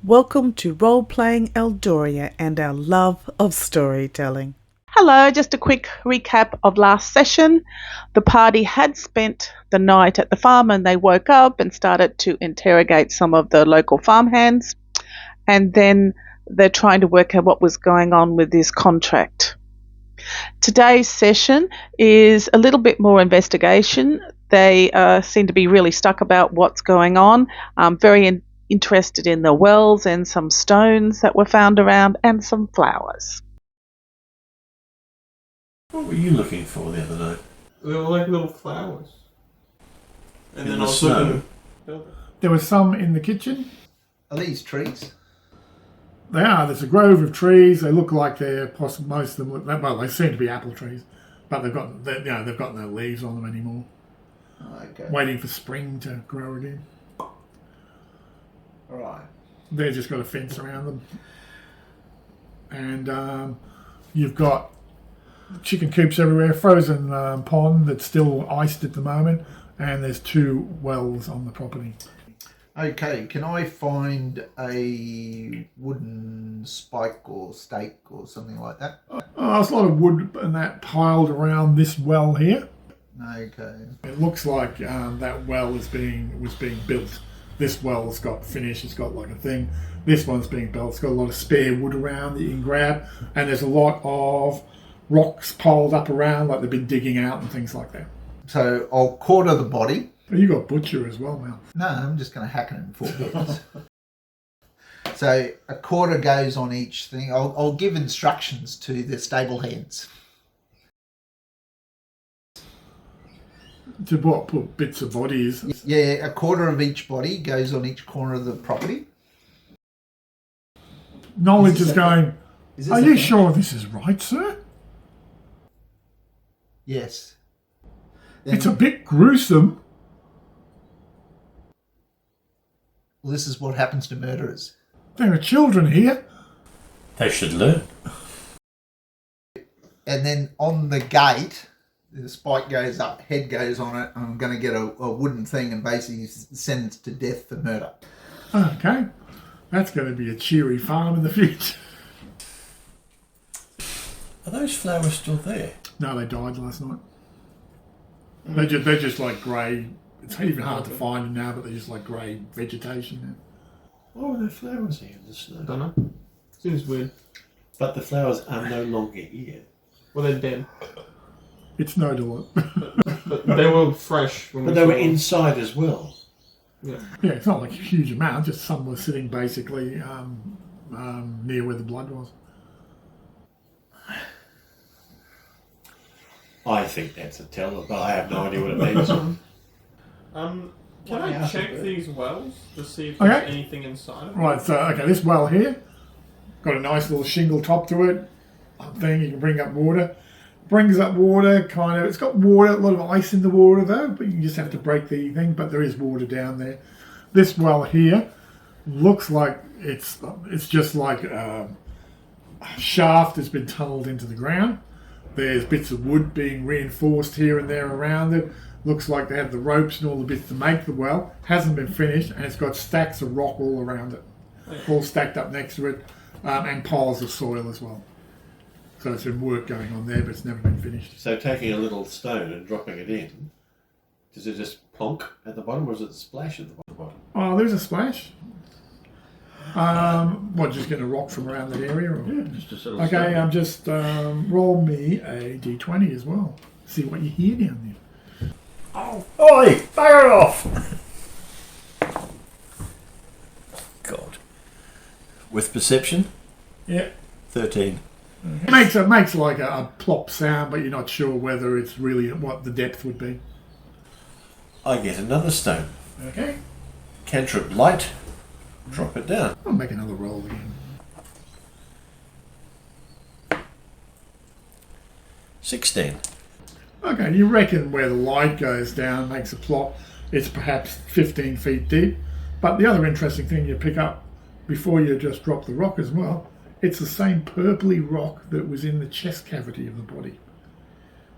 Welcome to Role Playing Eldoria and our love of storytelling. Hello, just a quick recap of last session. The party had spent the night at the farm and they woke up and started to interrogate some of the local farmhands, and then they're trying to work out what was going on with this contract. Today's session is a little bit more investigation. They seem to be really stuck about what's going on, very interested in the wells and some stones that were found around and some flowers. What were you looking for the other night? They were like little flowers. And In then the also snow? There were some in the kitchen. Are these trees? They are. There's a grove of trees. They look like they're possibly, most of them look, well, they seem to be apple trees, but they've got no leaves on them anymore. Okay. Waiting for spring to grow again. Right. They've just got a fence around them, and you've got chicken coops everywhere. Frozen pond that's still iced at the moment, and there's 2 wells on the property. Okay, can I find a wooden spike or stake or something like that? There's a lot of wood and that piled around this well here. Okay. It looks like that well was being built. This well's got finished. It's got like a thing. This one's being built. It's got a lot of spare wood around that you can grab, and there's a lot of rocks piled up around, like they've been digging out and things like that. So I'll quarter the body. Oh, you got butcher as well, Mel. No, I'm just going to hack it in 4 bits. So a quarter goes on each thing. I'll give instructions to the stable hands. To what? Put bits of bodies. Yeah, a quarter of each body goes on each corner of the property. Knowledge is going, are you sure this is right, sir? Yes. It's a bit gruesome. Well, this is what happens to murderers. There are children here. They should learn. And then on the gate, the spike goes up, head goes on it, and I'm going to get a wooden thing and basically sentenced to death for murder. Okay. That's going to be a cheery farm in the future. Are those flowers still there? No, they died last night. They're just like grey. It's even hard to find them now, but they're just like grey vegetation now. Why were there flowers here in the snow? Don't know. Seems weird. But the flowers are no longer here. Well, they're dead. It's no delight. But they were fresh. When But we they were saw them. inside as well. Yeah. Yeah, it's not like a huge amount, just some were sitting basically near where the blood was. I think that's a teller, but I have no idea what it means. Can I check these wells to see if Okay. there's anything inside of them? Right, so, okay, this well here, got a nice little shingle top to it, thing, you can bring up water. Brings up water, kind of, it's got water, a lot of ice in the water though, but you just have to break the thing, but there is water down there. This well here looks like it's just like a shaft has been tunneled into the ground. There's bits of wood being reinforced here and there around it. Looks like they have the ropes and all the bits to make the well. Hasn't been finished, and it's got stacks of rock all around it, all stacked up next to it, and piles of soil as well. So there's been work going on there, but it's never been finished. So taking a little stone and dropping it in, does it just plonk at the bottom, or does it splash at the bottom? Oh, there's a splash. What, just getting a rock from around that area? Or? Yeah, just a sort of Okay, stone. just roll me a d20 as well. See what you hear down there. Oh, oi! Fire off! God. With perception? Yeah. 13. It makes like a plop sound, but you're not sure whether it's really what the depth would be. I get another stone. Okay. Cantrip light. Drop it down. I'll make another roll again. 16. Okay, you reckon where the light goes down makes a plop, it's perhaps 15 feet deep. But the other interesting thing you pick up before you just drop the rock as well, it's the same purpley rock that was in the chest cavity of the body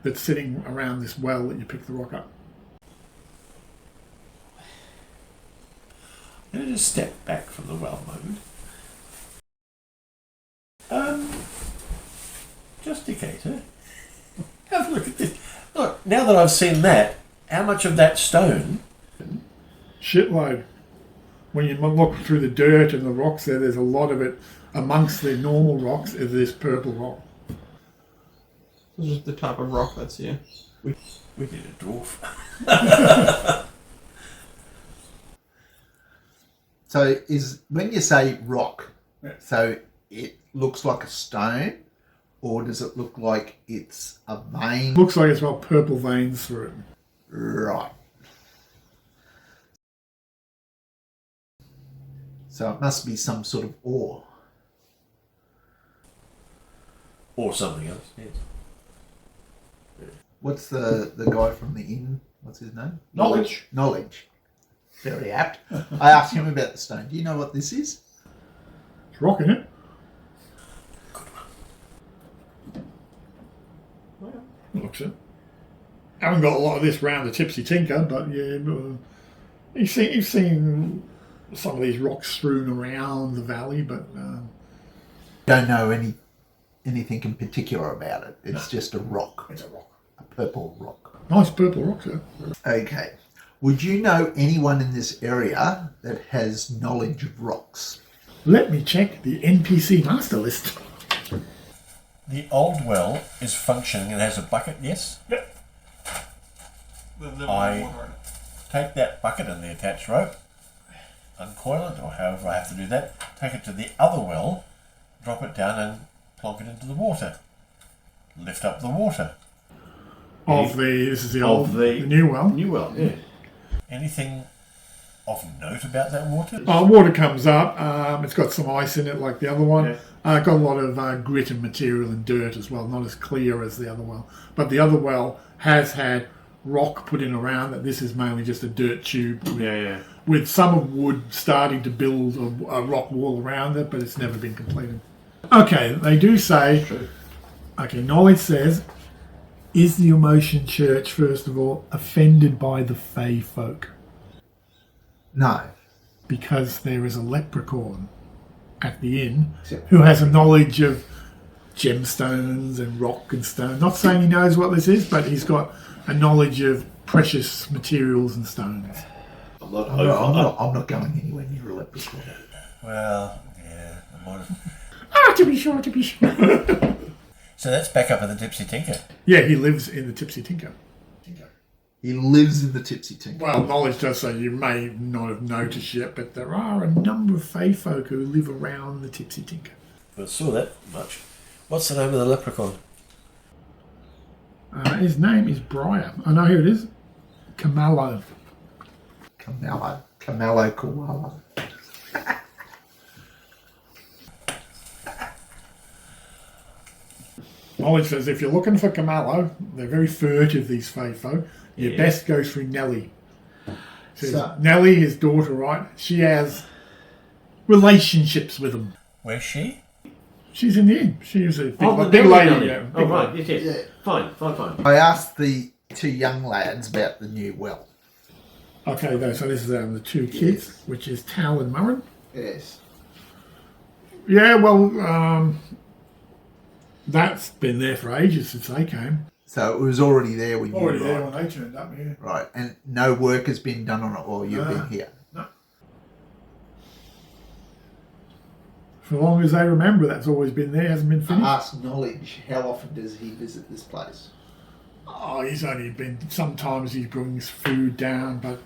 that's sitting around this well that you picked the rock up. I'm going to just step back from the well moment. Justicator? Have a look at this. Look, now that I've seen that, how much of that stone? Shitload. When you look through the dirt and the rocks there's a lot of it amongst the normal rocks is this purple rock. This is the type of rock that's here. We need a dwarf. So is when you say rock, Yeah. so it looks like a stone, or does it look like it's a vein? Looks like it's got purple veins through it. Right. So it must be some sort of ore. Or something else, yes. What's the guy from the inn? What's his name? Knowledge. Knowledge. Very apt. I asked him about the stone. Do you know what this is? It's rock in it. Looks it. Haven't got a lot of this round the Tipsy Tinker, but yeah, you've seen some of these rocks strewn around the valley, but Don't know anything in particular about it. It's just a rock. it's a rock. A purple rock. Nice purple rock, sir. Okay. Would you know anyone in this area that has knowledge of rocks? Let me check the NPC master list. The old well is functioning and has a bucket, yes? Yep. I take that bucket and the attached rope, uncoil it, or however I have to do that, take it to the other well, drop it down and plonk it into the water. Lift up the water. This is the new well. New well, yeah. Anything of note about that water? Water comes up. It's got some ice in it like the other one. Got a lot of grit and material and dirt as well. Not as clear as the other well. But the other well has had rock put in around it. This is mainly just a dirt tube with some of wood starting to build a rock wall around it, but it's never been completed. Okay, they do say... Okay, knowledge says, is the Emotion Church, first of all, offended by the Fey folk? No. Because there is a leprechaun at the inn who has a knowledge of gemstones and rock and stone. Not saying he knows what this is, but he's got a knowledge of precious materials and stones. I'm not I'm not going anywhere near a leprechaun. Well, yeah, I might have. To be sure. So that's back up at the Tipsy Tinker. Yeah, he lives in the Tipsy Tinker. He lives in the Tipsy Tinker. Well, knowledge does say you may not have noticed yet, but there are a number of Fey folk who live around the Tipsy Tinker. I saw that much. What's the name of the leprechaun? His name is Briar. I know who it is. Camalo. Camalo Koala. Knowledge says if you're looking for Camalo, they're very furtive, these Fey folk. Your best go through Nellie. Says Nellie, his daughter, right? She has relationships with them. Where's she? She's in the inn. She's a big, the big Nellie. lady. Yeah, Oh, right, yes. Yeah. Fine. I asked the two young lads about the new well. Okay, so this is the two kids, which is Tal and Murren. Yes. Yeah, well, that's been there for ages since they came. So it was already there when you Already there arrived. when they turned up, yeah. Right, and no work has been done on it while you've been here. No. For as long as they remember, that's always been there, hasn't been finished. Ask Knowledge, how often does he visit this place? Oh, he's only been, sometimes he brings food down, but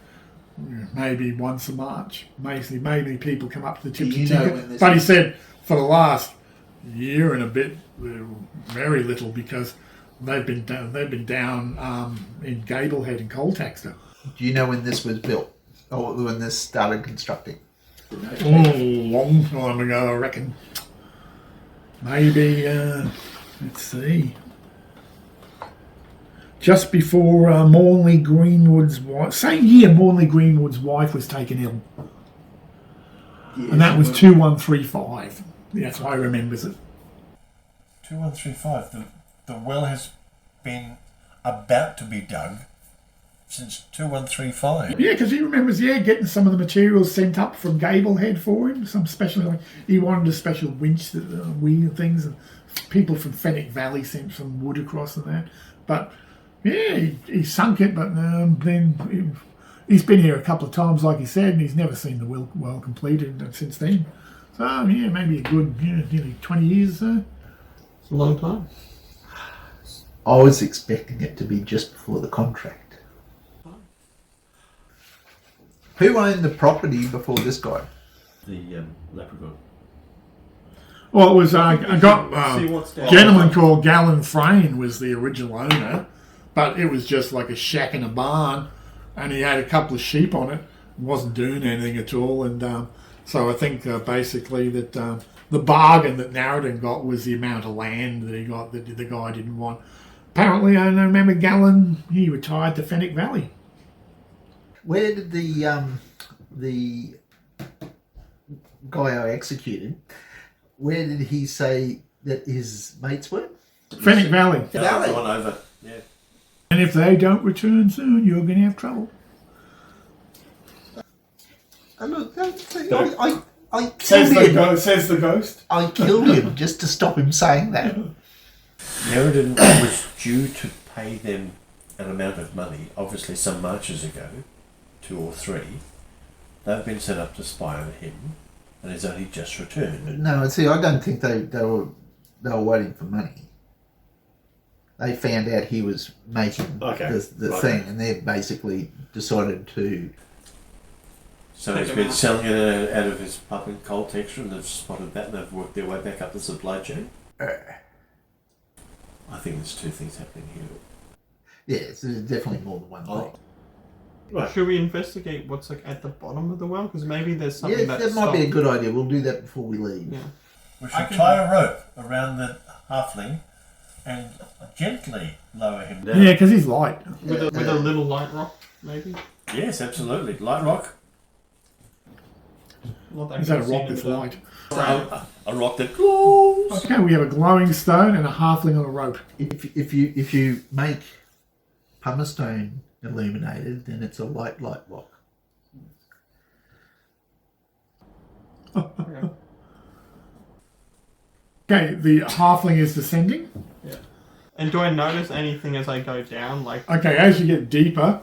maybe once a March. Maybe people come up to the Tipsy Tinker. But he said for the last year and a bit, very little, because they've been down in Gablehead in Coltaxter. Do you know when this was built? Or when this started constructing? Oh, long time ago, I reckon. Maybe, let's see. Just before Mornley Greenwood's wife, same year Mornley Greenwood's wife was taken ill. Yes, And that was 2135. That's why I remembers it. 2135. The well has been about to be dug since 2135. Yeah, because he remembers, getting some of the materials sent up from Gablehead for him. Some special, he wanted a special winch, wheel things, and people from Fenwick Valley sent some wood across and that. But yeah, he sunk it, but then he's been here a couple of times, like he said, and he's never seen the well completed since then. So yeah, maybe a good nearly 20 years or so. It's a long time. I was expecting it to be just before the contract. Who owned the property before this guy? The leprechaun. Well, it was I got See what's a down. gentleman called Gallon Frayne was the original owner, but it was just like a shack and a barn, and he had a couple of sheep on it. Wasn't doing anything at all, and so I think basically that the bargain that Narrowden got was the amount of land that he got that the guy didn't want. Apparently, I remember Gallon, he retired to Fenwick Valley. Where did the guy I executed, where did he say that his mates were? Fenwick Valley. Valley. Gone over. Yeah. And if they don't return soon, you're going to have trouble. And look, I killed Says him. the ghost. I killed him just to stop him saying that. Narrowden was due to pay them an amount of money, obviously some marches ago, 2 or 3. They've been set up to spy on him, and he's only just returned. No, see, I don't think they were waiting for money. They found out he was making the thing, and they basically decided to. So he's been selling it out of his pub in Coltextra, and they've spotted that, and they've worked their way back up the supply chain. I think there's 2 things happening here. Yeah, it's definitely more than one thing. Right. Should we investigate what's like at the bottom of the well? Because maybe there's something That might be a good idea. We'll do that before we leave. Yeah. We should tie a rope around the halfling and gently lower him down. Yeah, because he's light. With a little light rock, maybe. Yes, absolutely. Light rock. Not that Is that a easy rock to that's do. light? A rock that glows. Okay, we have a glowing stone and a halfling on a rope. If you make pumice stone illuminated, then it's a light rock. Okay. Okay, the halfling is descending. Yeah. And do I notice anything as I go down? Like, Okay, as you get deeper,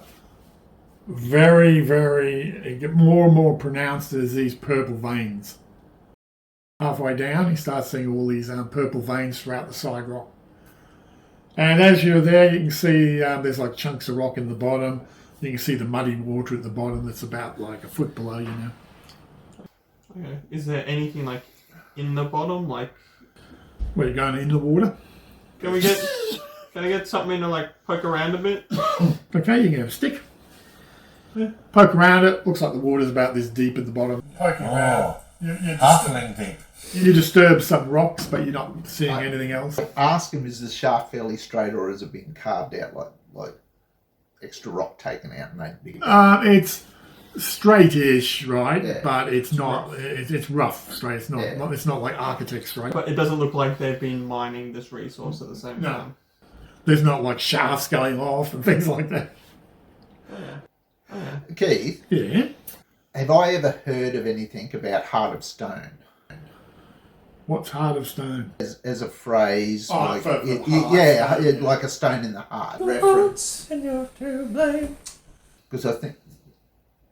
it get more and more pronounced as these purple veins. Halfway down, you start seeing all these purple veins throughout the side rock. And as you're there, you can see there's like chunks of rock in the bottom. You can see the muddy water at the bottom that's about like a foot below you now. okay. Is there anything like in the bottom? Like, Where you're going into the water. can I get something to like poke around a bit? Okay, you can have a stick. Yeah. Poke around it. Looks like the water's about this deep at the bottom. Poking around. Halfling deep. You disturb some rocks, but you're not seeing anything else. Ask him, is the shaft fairly straight, or has it been carved out like extra rock taken out and made bigger? It's straight-ish, right? Yeah. But it's not. It's rough straight. It's not. Yeah. It's not like architect straight. But it doesn't look like they've been mining this resource at the same No. time. There's not like shafts going off and things like that. Oh yeah. Oh yeah. Keith, Yeah. have I ever heard of anything about Heart of Stone What's Heart of Stone? as a phrase? Oh, like, for heart, like a stone in the heart reference. And you're to blame. Because I think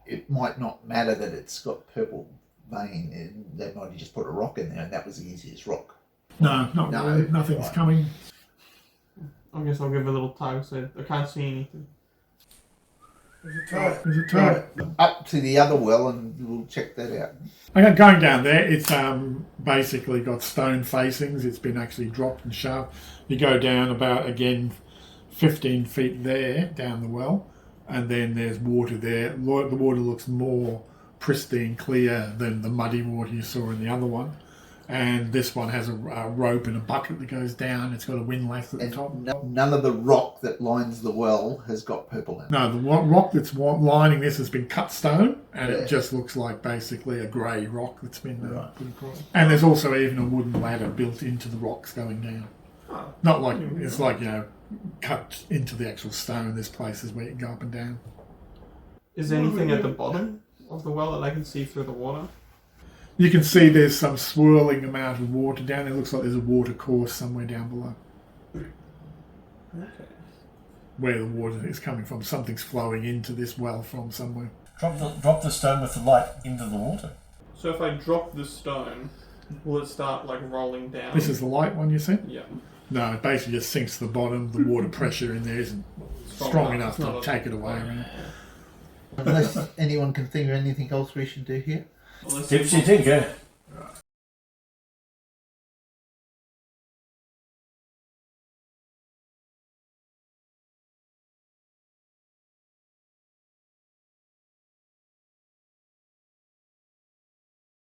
it might not matter that it's got purple vein, and they might have just put a rock in there, and that was the easiest rock. No, not No, really. Nothing's right. coming. I guess I'll give it a little tug so I can't see anything. There's a turret. Up to the other well, and we'll check that out. Okay, going down there, it's basically got stone facings. It's been actually dropped and sharp. You go down about, again, 15 feet there, down the well, and then there's water there. The water looks more pristine, clear than the muddy water you saw in the other one. And this one has a rope and a bucket that goes down. It's got a windlass at the And top. none of the rock that lines the well has got purple in it. No, the rock that's lining this has been cut stone, and Yeah. it just looks like basically a grey rock that's been Right. put across. And there's also even a wooden ladder built into the rocks going down. Not like it's like cut into the actual stone. There's places where you can go up and down. Is there anything at the bottom of the well that I can see through the water? You can see there's some swirling amount of water down there. It looks like there's a water course somewhere down below. Okay. Where the water is coming from. Something's flowing into this well from somewhere. Drop the stone with the light into the water. So if I drop the stone, will it start like rolling down? This is the light one you see? Yeah. No, it basically just sinks to the bottom. The water pressure in there isn't strong enough to take it away. Unless anyone can think of anything else we should do here. Tipsy tinker.